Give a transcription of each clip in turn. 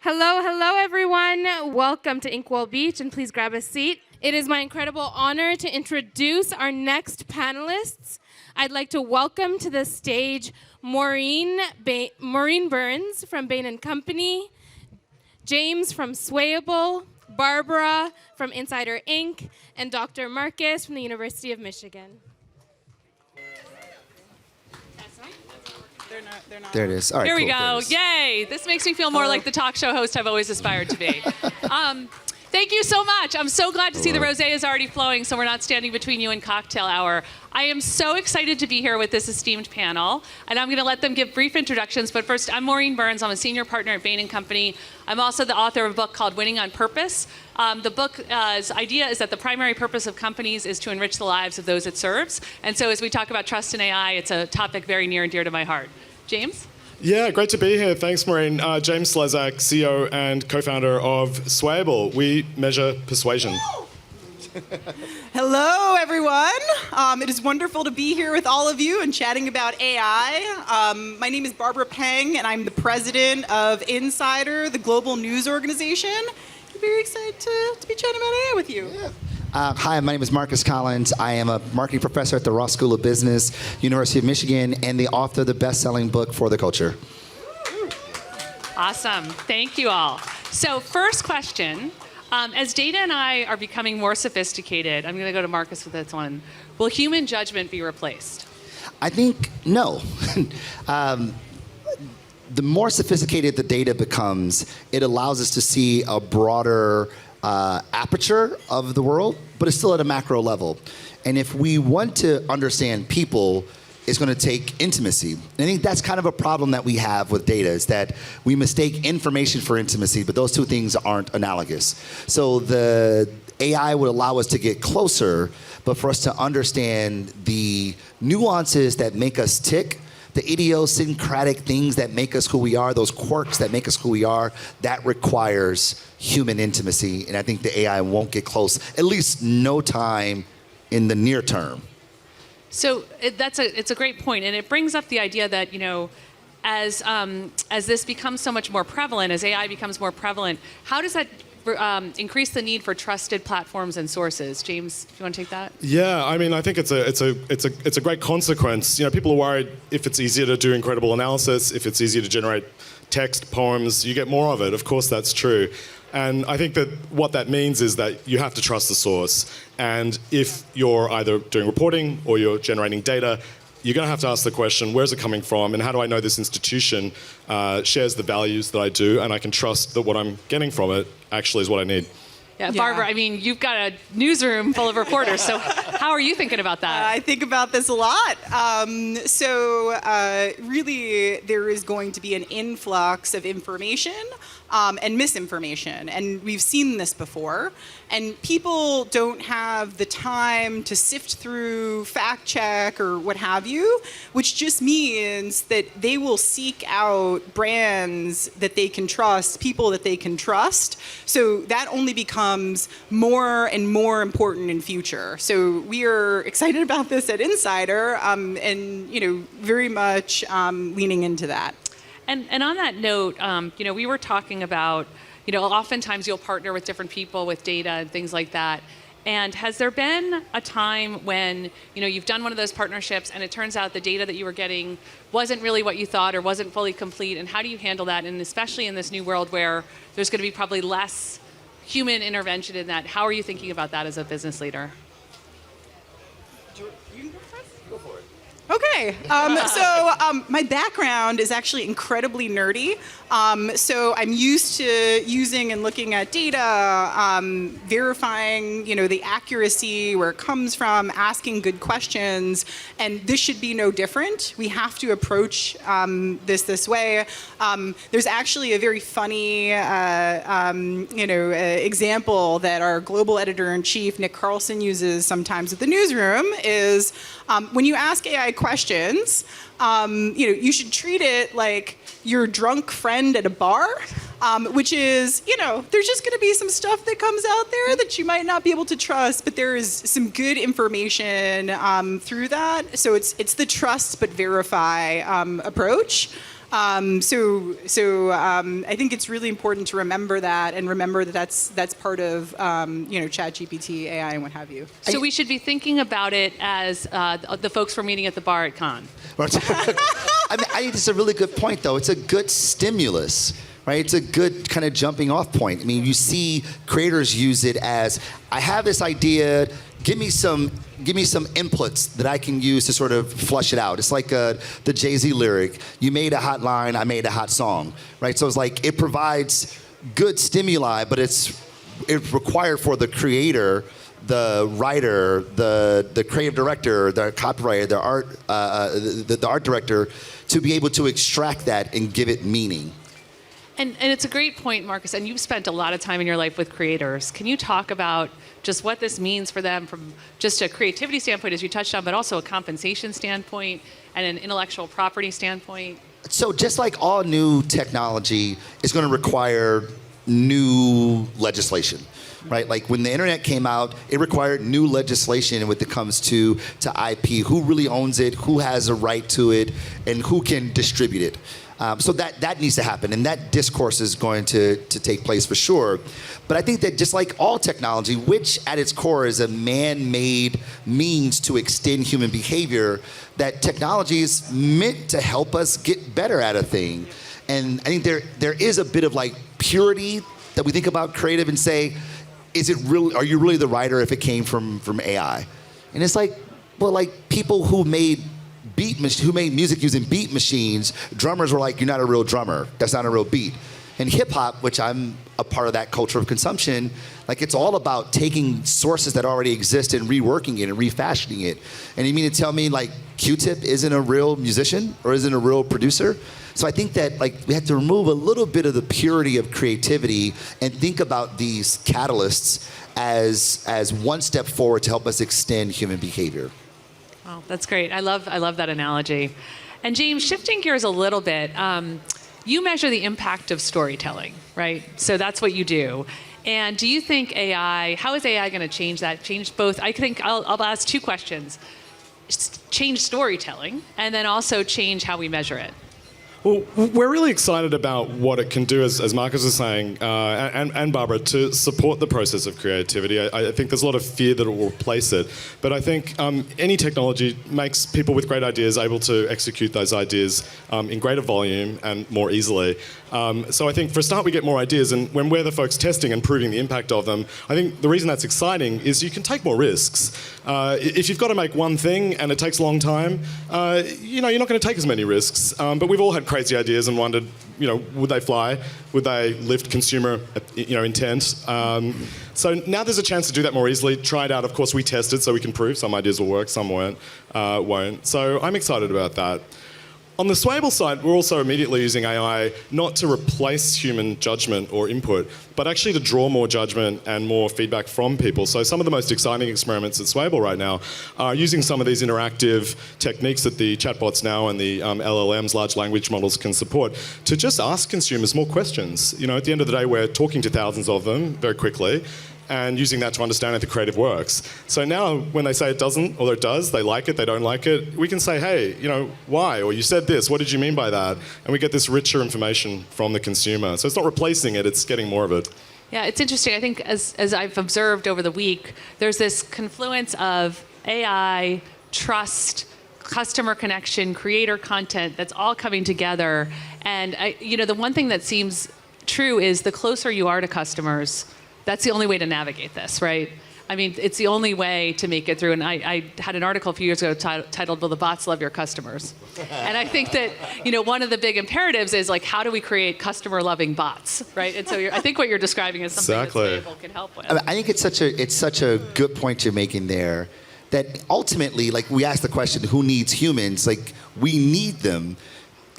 Hello, hello, everyone. Welcome to Inkwell Beach, and please grab a seat. It is my incredible honor to introduce our next panelists. I'd like to welcome to the stage Maureen Burns from Bain & Company, James from Swayable, Barbara from Insider Inc., and Dr. Marcus from the University of Michigan. They're not. There it is. All right, Here we cool. go. Yay. This makes me feel more like the talk show host I've always aspired to be. Thank you so much. I'm so glad to see the rosé is already flowing, so we're not standing between you and cocktail hour. I am so excited to be here with this esteemed panel, and I'm going to let them give brief introductions. But first, I'm Maureen Burns. I'm a senior partner at Bain & Company. I'm also the author of a book called Winning on Purpose. The book's idea is that the primary purpose of companies is to enrich the lives of those it serves. And so as we talk about trust in AI, it's a topic very near and dear to my heart. James? Yeah, great to be here. Thanks, Maureen. James Slezak, CEO and co-founder of Swayable. We measure persuasion. Hello, everyone. It is wonderful to be here with all of you and chatting about AI. My name is Barbara Peng, and I'm the president of Insider, the global news organization. I'm very excited to be chatting about AI with you. Yeah. Hi, my name is Marcus Collins. I am a marketing professor at the Ross School of Business, University of Michigan, and the author of the best-selling book For the Culture. Awesome. Thank you all. So first question, as data and I are becoming more sophisticated, I'm going to go to Marcus with this one. Will human judgment be replaced? I think no. The more sophisticated the data becomes, it allows us to see a broader aperture of the world, but it's still at a macro level. And if we want to understand people, it's going to take intimacy. And I think that's kind of a problem that we have with data, is that we mistake information for intimacy, but those two things aren't analogous. So the AI would allow us to get closer, but for us to understand the nuances that make us tick, the idiosyncratic things that make us who we are, those quirks that make us who we are, that requires human intimacy. And I think the AI won't get close, at least no time in the near term. So it's a great point, and it brings up the idea that, you know, as this becomes so much more prevalent, as AI becomes more prevalent, how does that increase the need for trusted platforms and sources? James, do you want to take that? Yeah, I mean, I think it's a great consequence. You know, people are worried if it's easier to do incredible analysis, if it's easier to generate text, poems, you get more of it. Of course, that's true. And I think that what that means is that you have to trust the source. And if you're either doing reporting or you're generating data, you're going to have to ask the question, where's it coming from, and how do I know this institution shares the values that I do, and I can trust that what I'm getting from it actually is what I need. Yeah, Barbara, I mean, you've got a newsroom full of reporters, so how are you thinking about that? I think about this a lot. Really, there is going to be an influx of information and misinformation, and we've seen this before. And people don't have the time to sift through, fact check, or what have you, which just means that they will seek out brands that they can trust, people that they can trust. So that only becomes more and more important in future. So we are excited about this at Insider, and very much leaning into that. And on that note, we were talking about, oftentimes you'll partner with different people with data and things like that. And has there been a time when, you've done one of those partnerships and it turns out the data that you were getting wasn't really what you thought or wasn't fully complete? And how do you handle that? And especially in this new world where there's going to be probably less human intervention in that, how are you thinking about that as a business leader? Okay, my background is actually incredibly nerdy. So I'm used to using and looking at data, verifying, the accuracy, where it comes from, asking good questions, and this should be no different. We have to approach this way. There's actually a very funny, example that our global editor-in-chief, Nick Carlson, uses sometimes at the newsroom is when you ask AI questions, you should treat it like your drunk friend at a bar, which is, there's just going to be some stuff that comes out there that you might not be able to trust, but there is some good information through that. So it's the trust but verify approach. I think it's really important to remember that, and remember that that's part of ChatGPT, AI, and what have you. So we should be thinking about it as the folks we're meeting at the bar at Cannes. I think it's a really good point, though. It's a good stimulus, right? It's a good kind of jumping off point. I mean, you see creators use it as, I have this idea, give me some inputs that I can use to sort of flush it out. It's like the Jay-Z lyric, you made a hot line, I made a hot song, right? So it's like, it provides good stimuli, but it's required for the creator, the writer, the creative director, the copywriter, the art director, to be able to extract that and give it meaning. And it's a great point, Marcus, and you've spent a lot of time in your life with creators. Can you talk about just what this means for them from just a creativity standpoint, as you touched on, but also a compensation standpoint and an intellectual property standpoint? So just like all new technology is going to require new legislation, right? Like when the internet came out, it required new legislation when it comes to IP, who really owns it, who has a right to it, and who can distribute it. So that needs to happen, and that discourse is going to take place for sure. But I think that just like all technology, which at its core is a man-made means to extend human behavior, that technology is meant to help us get better at a thing. And I think there is a bit of like purity that we think about creative and say, is it really? Are you really the writer if it came from AI? And it's like, well, like people who made music using beat machines, drummers were like, you're not a real drummer. That's not a real beat. And hip hop, which I'm a part of that culture of consumption, like it's all about taking sources that already exist and reworking it and refashioning it. And you mean to tell me like Q-Tip isn't a real musician or isn't a real producer? So I think that like we have to remove a little bit of the purity of creativity and think about these catalysts as one step forward to help us extend human behavior. Oh, that's great. I love that analogy. And James, shifting gears a little bit, you measure the impact of storytelling, right? So that's what you do. And do you think how is AI going to change that? Change both? I think I'll ask two questions. Change storytelling, and then also change how we measure it. Well, we're really excited about what it can do, as Marcus was saying, and Barbara, to support the process of creativity. I think there's a lot of fear that it will replace it. But I think any technology makes people with great ideas able to execute those ideas in greater volume and more easily. So I think for a start we get more ideas, and when we're the folks testing and proving the impact of them, I think the reason that's exciting is you can take more risks. If you've got to make one thing and it takes a long time, you're not going to take as many risks. But we've all had crazy ideas and wondered, would they fly? Would they lift consumer, intent? So now there's a chance to do that more easily. Try it out. Of course, we tested, so we can prove some ideas will work, some won't. So I'm excited about that. On the Swable side, we're also immediately using AI not to replace human judgment or input, but actually to draw more judgment and more feedback from people. So some of the most exciting experiments at Swable right now are using some of these interactive techniques that the chatbots now and the LLMs, large language models, can support to just ask consumers more questions. At the end of the day, we're talking to thousands of them very quickly, and using that to understand how the creative works. So now when they say it doesn't, or it does, they like it, they don't like it, we can say, hey, why? Or you said this, what did you mean by that? And we get this richer information from the consumer. So it's not replacing it, it's getting more of it. Yeah, it's interesting. I think as I've observed over the week, there's this confluence of AI, trust, customer connection, creator content that's all coming together. And the one thing that seems true is the closer you are to customers, that's the only way to navigate this, right? I mean, it's the only way to make it through. And I had an article a few years ago titled, Will the Bots Love Your Customers? And I think that, one of the big imperatives is like, how do we create customer-loving bots, right? And so I think what you're describing is something that Swable can help with. I think it's such a good point you're making there, that ultimately, like we ask the question, who needs humans? Like we need them,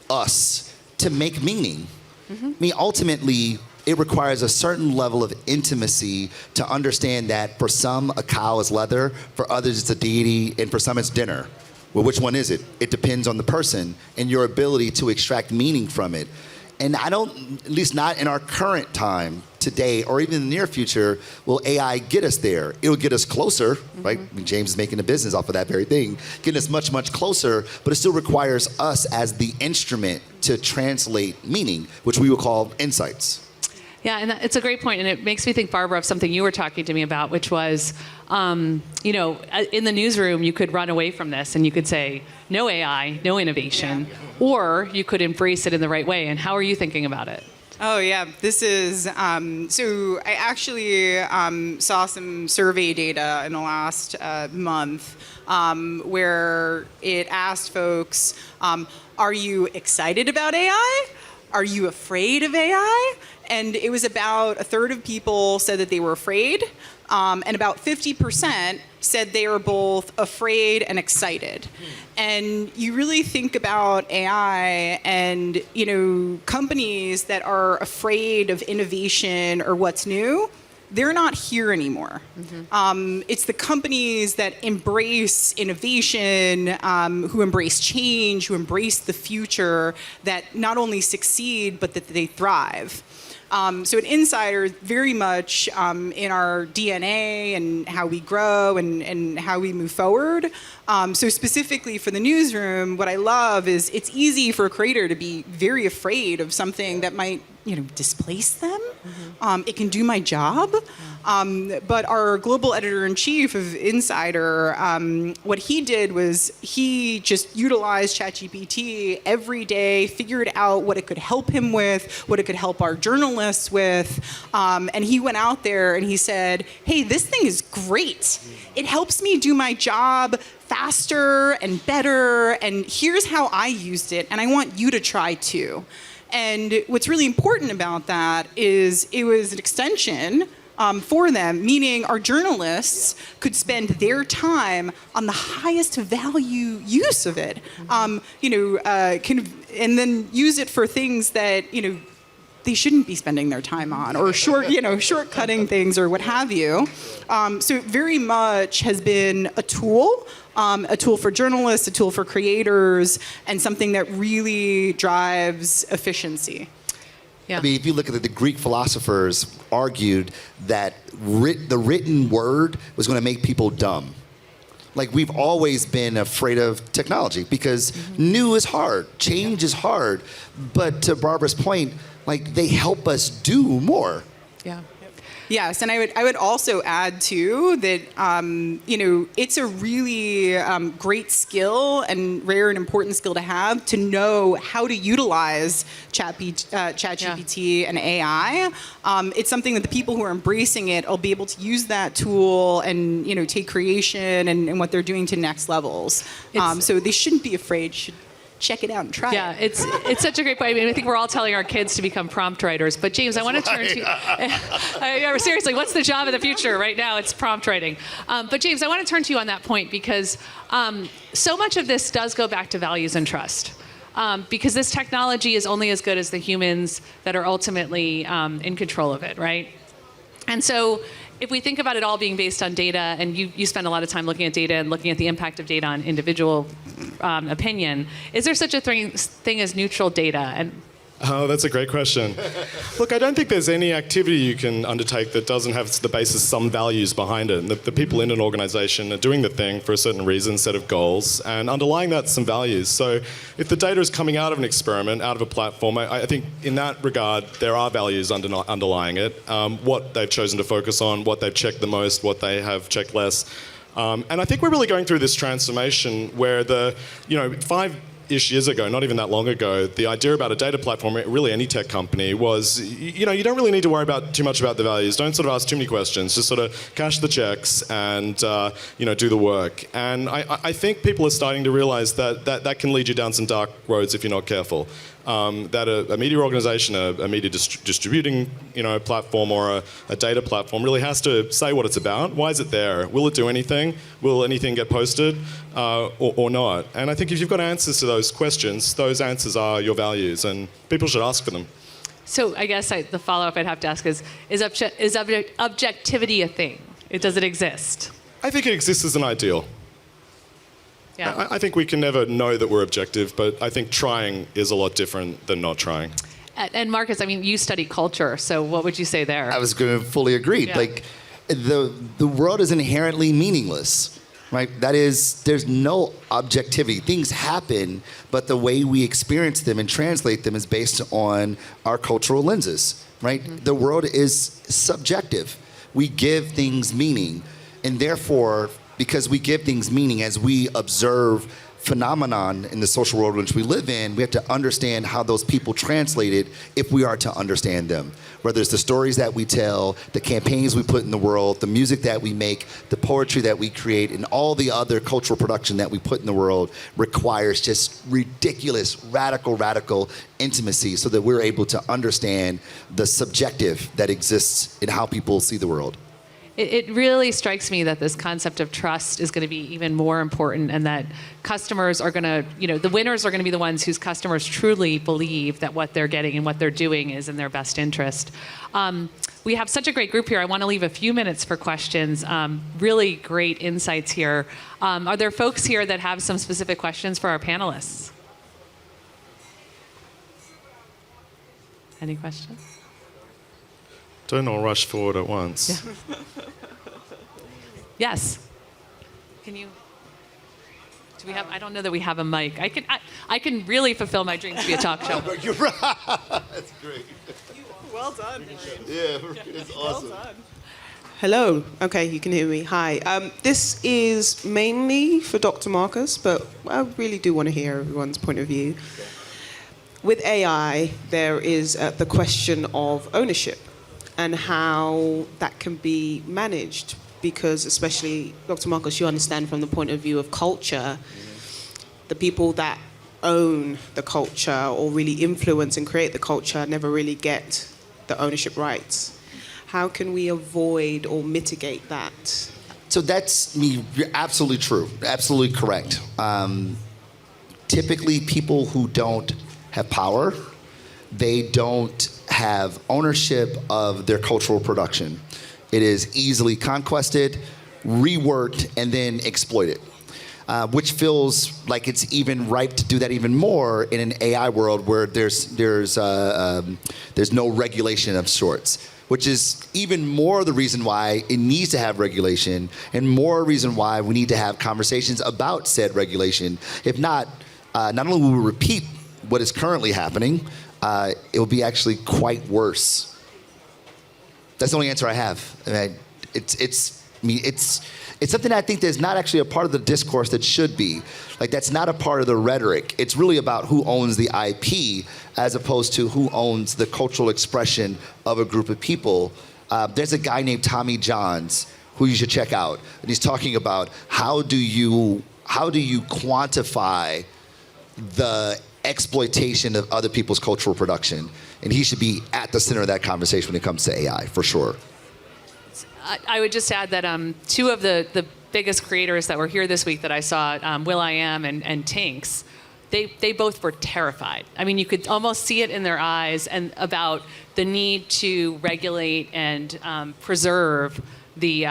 us, to make meaning. Mm-hmm. I mean, ultimately, it requires a certain level of intimacy to understand that for some, a cow is leather, for others it's a deity, and for some it's dinner. Well, which one is it? It depends on the person and your ability to extract meaning from it. And I don't, at least not in our current time, today, or even in the near future, will AI get us there? It'll get us closer, right? I mean, James is making a business off of that very thing, getting us much, much closer, but it still requires us as the instrument to translate meaning, which we would call insights. Yeah, and it's a great point, and it makes me think, Barbara, of something you were talking to me about, which was, in the newsroom, you could run away from this, and you could say, no AI, no innovation, or you could embrace it in the right way. And how are you thinking about it? Oh yeah, this is, so I actually saw some survey data in the last month where it asked folks, are you excited about AI? Are you afraid of AI? And it was about a third of people said that they were afraid, and about 50% said they were both afraid and excited. And you really think about AI and, companies that are afraid of innovation or what's new, they're not here anymore. It's the companies that embrace innovation, who embrace change, who embrace the future, that not only succeed, but that they thrive. So at Insider, very much in our DNA and how we grow and how we move forward. So specifically for the newsroom, what I love is it's easy for a creator to be very afraid of something that might displace them. It can do my job. But our global editor-in-chief of Insider, what he did was he just utilized ChatGPT every day, figured out what it could help him with, what it could help our journalists with, and he went out there and he said, hey, this thing is great. It helps me do my job faster and better, and here's how I used it, and I want you to try too. And what's really important about that is it was an extension for them, meaning our journalists could spend their time on the highest value use of it, and then use it for things that they shouldn't be spending their time on, or shortcutting things or what have you. So it very much has been a tool for journalists, a tool for creators, and something that really drives efficiency. Yeah. I mean, if you look at the Greek philosophers argued that the written word was going to make people dumb. Like, we've always been afraid of technology because new is hard, change is hard. But to Barbara's point, like, they help us do more. Yeah. Yes, and I would also add too that it's a really great skill and rare and important skill to have, to know how to utilize ChatGPT and AI. It's something that the people who are embracing it will be able to use that tool and take creation and what they're doing to next levels. So they shouldn't be afraid. Should check it out and try it. Yeah, it's such a great point. I mean, I think we're all telling our kids to become prompt writers. But James, I want to turn to you. Seriously, what's the job of the future? Right now, it's prompt writing. But James, I want to turn to you on that point because so much of this does go back to values and trust. Because this technology is only as good as the humans that are ultimately in control of it, right? And so if we think about it all being based on data, and you spend a lot of time looking at data and looking at the impact of data on individual opinion, is there such a thing as neutral data? And Oh, that's a great question. Look, I don't think there's any activity you can undertake that doesn't have as the basis some values behind it. And the people in an organization are doing the thing for a certain reason, set of goals, and underlying that some values. So if the data is coming out of an experiment, out of a platform, I think in that regard, there are values underlying it. What they've chosen to focus on, what they've checked the most, what they have checked less. And I think we're really going through this transformation where 5-ish years ago, not even that long ago, the idea about a data platform, really any tech company, was, you don't really need to worry too much about the values. Don't sort of ask too many questions. Just sort of cash the checks and, do the work. And I think people are starting to realize that can lead you down some dark roads if you're not careful. That a media organization, a media distributing platform or a data platform really has to say what it's about. Why is it there? Will it do anything? Will anything get posted or not? And I think if you've got answers to those questions, those answers are your values, and people should ask for them. So I guess the follow-up I'd have to ask is objectivity a thing? Does it exist? I think it exists as an ideal. Yeah. I think we can never know that we're objective, but I think trying is a lot different than not trying. And Marcus, I mean, you study culture, so what would you say there? I was going to fully agree. Yeah. Like, the world is inherently meaningless. right? That is, there's no objectivity. Things happen, but the way we experience them and translate them is based on our cultural lenses, right? The world is subjective. We give things meaning, and therefore, because we give things meaning as we observe phenomenon in the social world in which we live in, we have to understand how those people translate it if we are to understand them. Whether it's the stories that we tell, the campaigns we put in the world, the music that we make, the poetry that we create, and all the other cultural production that we put in the world requires just ridiculous, radical intimacy so that we're able to understand the subjective that exists in how people see the world. It really strikes me that this concept of trust is going to be even more important, and that customers are going to, the winners are going to be the ones whose customers truly believe that what they're getting and what they're doing is in their best interest. We have such a great group here. I want to leave a few minutes for questions. Really great insights here. Are there folks here that have some specific questions for our panelists? Any questions? Don't all rush forward at once. Yeah. Yes. Can you? Do we have? I don't know that we have a mic. I can really fulfill my dream to be a talk show. You're right. That's great. Well done. Yeah, it's awesome. Well done. Hello. Okay, you can hear me. Hi. This is mainly for Dr. Marcus, but I really do want to hear everyone's point of view. With AI, there is the question of ownership and how that can be managed, because especially, Dr. Marcus, you understand from the point of view of culture, the people that own the culture or really influence and create the culture never really get the ownership rights. How can we avoid or mitigate that? So that's you're absolutely true, absolutely correct. Typically, people who don't have power, they don't have ownership of their cultural production. It is easily conquested, reworked, and then exploited, which feels like it's even ripe to do that even more in an AI world where there's no regulation of sorts, which is even more the reason why it needs to have regulation, and more reason why we need to have conversations about said regulation. If not, not only will we repeat what is currently happening, it will be actually quite worse. That's the only answer I have. I mean, it's something I think that's not actually a part of the discourse that should be. Like, that's not a part of the rhetoric. It's really about who owns the IP as opposed to who owns the cultural expression of a group of people. There's a guy named Tommy Johns who you should check out, and he's talking about how do you quantify the exploitation of other people's cultural production, and he should be at the center of that conversation when it comes to AI, for sure. I would just add that two of the biggest creators that were here this week that I saw, will.i.am and Tinks, they both were terrified. I mean, you could almost see it in their eyes, and about the need to regulate and preserve the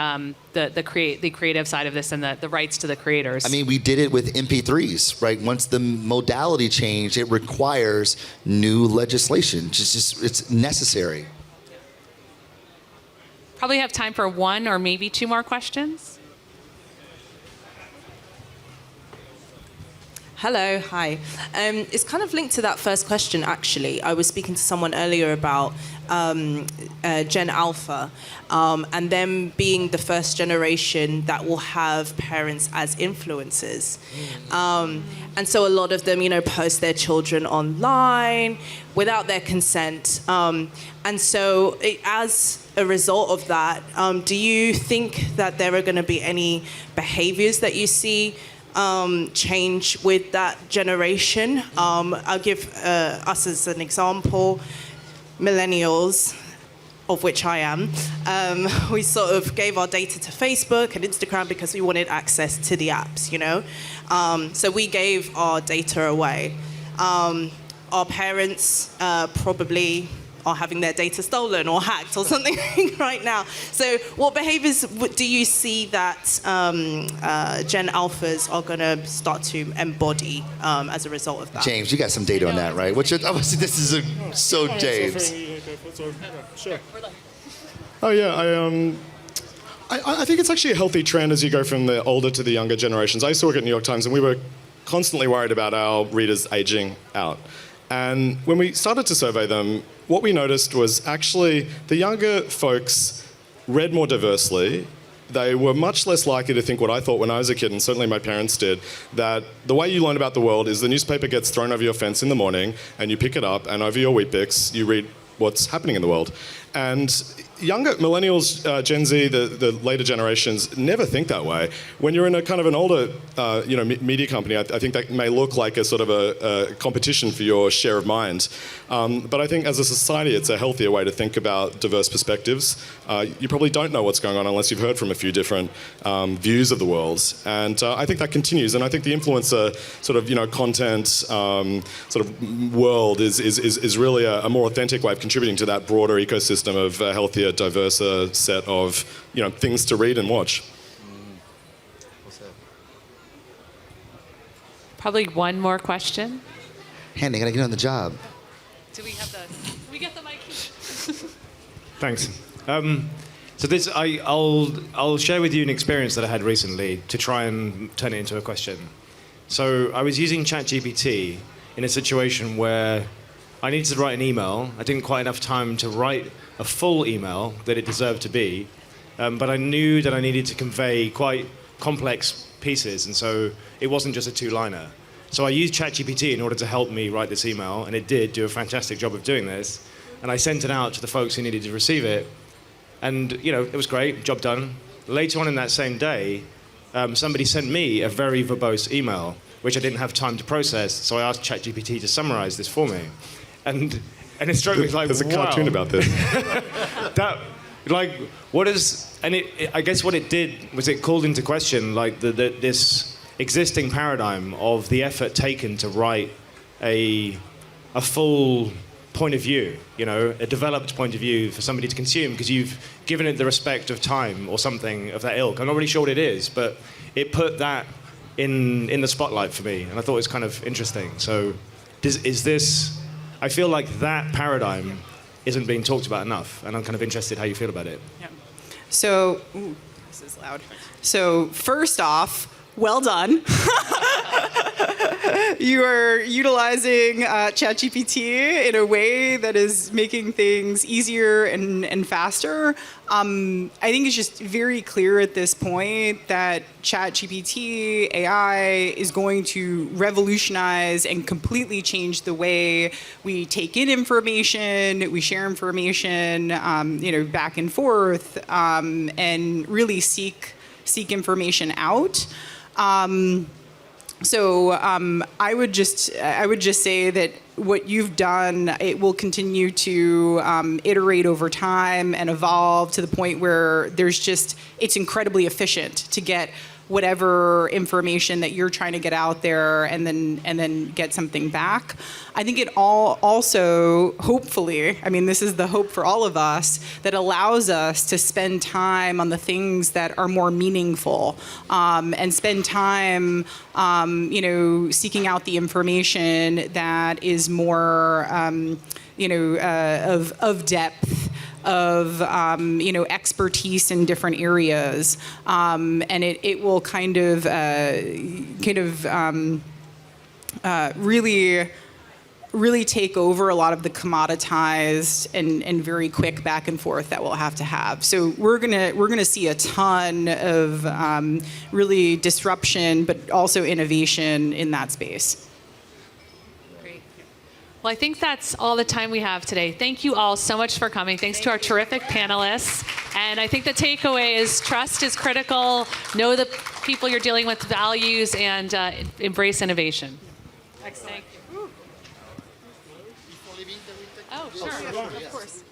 creative side of this and the rights to the creators. I mean, we did it with MP3s, right? Once the modality changed, it requires new legislation. It's necessary. Probably have time for one or maybe two more questions. Hello, hi. It's kind of linked to that first question, actually. I was speaking to someone earlier about Gen Alpha and them being the first generation that will have parents as influencers. And so a lot of them, post their children online without their consent. And so as a result of that, do you think that there are going to be any behaviors that you see change with that generation? I'll give us as an example. Millennials, of which I am, we sort of gave our data to Facebook and Instagram because we wanted access to the apps, So we gave our data away. Our parents probably are having their data stolen or hacked or something right now. So what behaviors do you see that Gen Alphas are going to start to embody as a result of that? James, you got some data on that, right? Obviously, this is so James. Sure. Oh yeah, I think it's actually a healthy trend as you go from the older to the younger generations. I used to work at New York Times, and we were constantly worried about our readers aging out. And when we started to survey them, what we noticed was actually the younger folks read more diversely. They were much less likely to think what I thought when I was a kid, and certainly my parents did, that the way you learn about the world is the newspaper gets thrown over your fence in the morning, and you pick it up, and over your Weet-Bix, you read what's happening in the world. And younger millennials, Gen Z, the later generations, never think that way. When you're in a kind of an older, media company, I think that may look like a sort of a competition for your share of mind. But I think as a society, it's a healthier way to think about diverse perspectives. You probably don't know what's going on unless you've heard from a few different views of the world. And I think that continues. And I think the influencer sort of, content sort of world is really a more authentic way of contributing to that broader ecosystem of a healthier, diverser set of things to read and watch. Probably one more question. Handy, gotta get on the job. Do we get the mic? Thanks. So this, I'll share with you an experience that I had recently to try and turn it into a question. So I was using ChatGPT in a situation where I needed to write an email. I didn't quite enough time to write a full email that it deserved to be, but I knew that I needed to convey quite complex pieces, and so it wasn't just a two-liner. So I used ChatGPT in order to help me write this email, and it did do a fantastic job of doing this. And I sent it out to the folks who needed to receive it, and it was great, job done. Later on in that same day, somebody sent me a very verbose email, which I didn't have time to process, so I asked ChatGPT to summarize this for me. And it struck me like, there's a cartoon about this. I guess what it did was it called into question this existing paradigm of the effort taken to write a full point of view, a developed point of view for somebody to consume, because you've given it the respect of time or something of that ilk. I'm not really sure what it is, but it put that in the spotlight for me, and I thought it was kind of interesting. So is this... I feel like that paradigm isn't being talked about enough, and I'm kind of interested how you feel about it. Yeah. So, this is loud. So, first off, well done. You are utilizing ChatGPT in a way that is making things easier and faster. I think it's just very clear at this point that ChatGPT, AI, is going to revolutionize and completely change the way we take in information, we share information, back and forth, and really seek information out. So I would just say that what you've done, it will continue to iterate over time and evolve to the point where it's incredibly efficient to get whatever information that you're trying to get out there and then get something back. I think it all also, hopefully, this is the hope for all of us, that allows us to spend time on the things that are more meaningful, and spend time, seeking out the information that is more, of depth, of expertise in different areas, and it will kind of really take over a lot of the commoditized and very quick back and forth that we'll have to have. So we're gonna see a ton of really disruption, but also innovation in that space. Well, I think that's all the time we have today. Thank you all so much for coming. Thanks to our terrific panelists. And I think the takeaway is trust is critical. Know the people you're dealing with, values, and embrace innovation. Excellent. Thank you. Oh, sure. Of course.